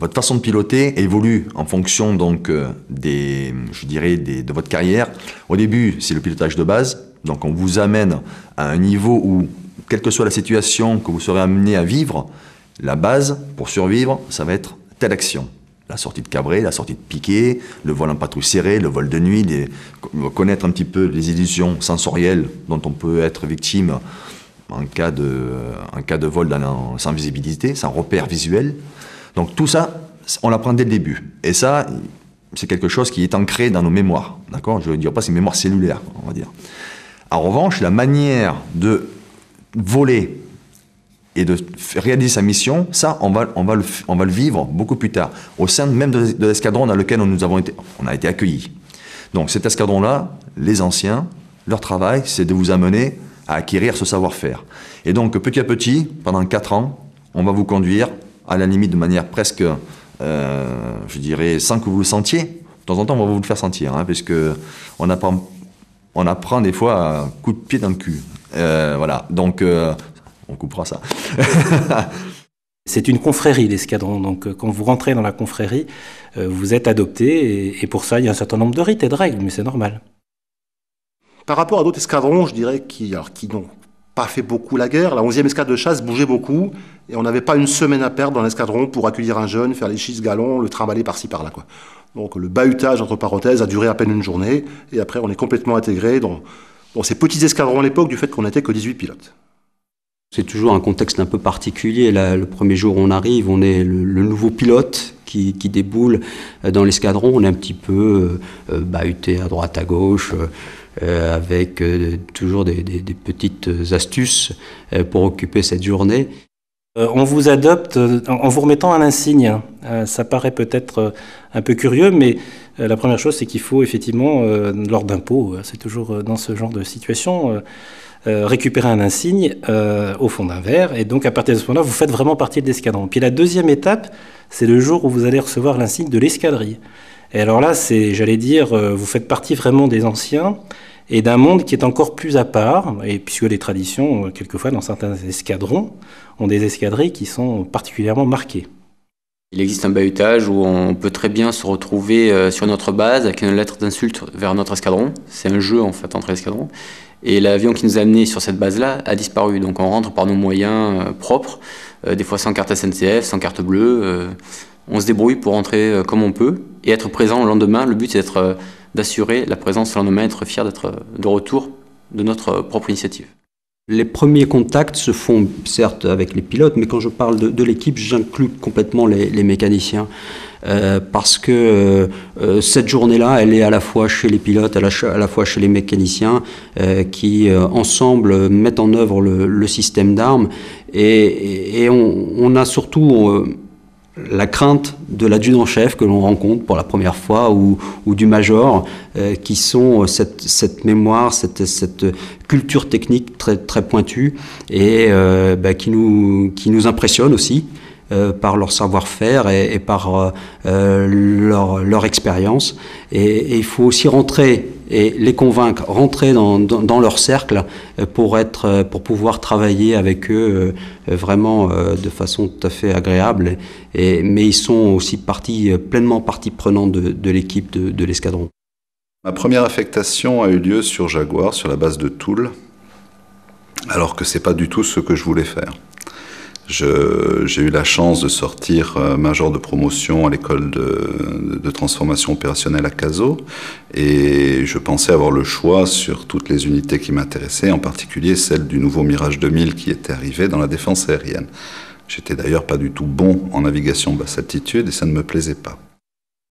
votre façon de piloter évolue en fonction donc de votre carrière. Au début, c'est le pilotage de base. Donc on vous amène à un niveau où, quelle que soit la situation que vous serez amené à vivre, la base pour survivre, ça va être telle action. La sortie de cabré, la sortie de piquet, le vol en patrouille serrée, le vol de nuit, connaître un petit peu les illusions sensorielles dont on peut être victime en cas de vol sans visibilité, sans repère visuel. Donc tout ça, on l'apprend dès le début. Et ça, c'est quelque chose qui est ancré dans nos mémoires. D'accord ? Je ne veux dire pas c'est une mémoire cellulaire, on va dire. En revanche, la manière de voler et de réaliser sa mission, ça, on va le vivre beaucoup plus tard, au sein même de l'escadron dans lequel on a été accueillis. Donc cet escadron-là, les anciens, leur travail, c'est de vous amener à acquérir ce savoir-faire. Et donc petit à petit, pendant 4 ans, on va vous conduire, à la limite de manière presque, je dirais, sans que vous le sentiez. De temps en temps, on va vous le faire sentir, hein, puisque on apprend des fois un coup de pied dans le cul. Voilà, donc on coupera ça. C'est une confrérie, l'escadron. Donc, quand vous rentrez dans la confrérie, vous êtes adopté. Et pour ça, il y a un certain nombre de rites et de règles, mais c'est normal. Par rapport à d'autres escadrons, je dirais, qui n'ont pas fait beaucoup la guerre, la 11e escadre de chasse bougeait beaucoup. Et on n'avait pas une semaine à perdre dans l'escadron pour accueillir un jeune, faire les schiste galons, le trimballer par-ci, par-là, quoi. Donc, le bahutage, entre parenthèses, a duré à peine une journée. Et après, on est complètement intégré dans ces petits escadrons à l'époque, du fait qu'on n'était que 18 pilotes. C'est toujours un contexte un peu particulier. Là, le premier jour où on arrive, on est le nouveau pilote qui déboule dans l'escadron. On est un petit peu bahuté à droite, à gauche, avec toujours des petites astuces pour occuper cette journée. On vous adopte en vous remettant un insigne. Ça paraît peut-être un peu curieux, mais la première chose, c'est qu'il faut effectivement, lors d'impôts, c'est toujours dans ce genre de situation, récupérer un insigne au fond d'un verre, et donc à partir de ce moment-là, vous faites vraiment partie de l'escadron. Puis la deuxième étape, c'est le jour où vous allez recevoir l'insigne de l'escadrille. Et alors là, j'allais dire, vous faites partie vraiment des anciens, et d'un monde qui est encore plus à part, et puisque les traditions, quelquefois, dans certains escadrons, ont des escadrilles qui sont particulièrement marquées. Il existe un bahutage où on peut très bien se retrouver sur notre base avec une lettre d'insulte vers notre escadron. C'est un jeu en fait entre escadrons. Et l'avion qui nous a amenés sur cette base-là a disparu. Donc on rentre par nos moyens propres, des fois sans carte SNCF, sans carte bleue. On se débrouille pour rentrer comme on peut et être présent le lendemain. Le but c'est d'assurer la présence le lendemain, être fier d'être de retour de notre propre initiative. Les premiers contacts se font certes avec les pilotes, mais quand je parle de l'équipe, j'inclus complètement les mécaniciens. Parce que cette journée-là, elle est à la fois chez les pilotes, à la fois chez les mécaniciens, qui ensemble mettent en œuvre le système d'armes. Et on a surtout la crainte de l'adjudant-chef que l'on rencontre pour la première fois ou du major, qui sont cette mémoire, cette culture technique très, très pointue et qui nous impressionne aussi par leur savoir-faire et par leur expérience. Et il faut aussi rentrer et les convaincre, rentrer dans leur cercle pour pouvoir travailler avec eux vraiment de façon tout à fait agréable. Mais ils sont aussi pleinement partie prenante de l'équipe de l'escadron. Ma première affectation a eu lieu sur Jaguar, sur la base de Toul, alors que c'est pas du tout ce que je voulais faire. J'ai eu la chance de sortir major de promotion à l'école de transformation opérationnelle à Cazaux et je pensais avoir le choix sur toutes les unités qui m'intéressaient, en particulier celle du nouveau Mirage 2000 qui était arrivé dans la défense aérienne. J'étais d'ailleurs pas du tout bon en navigation basse altitude et ça ne me plaisait pas.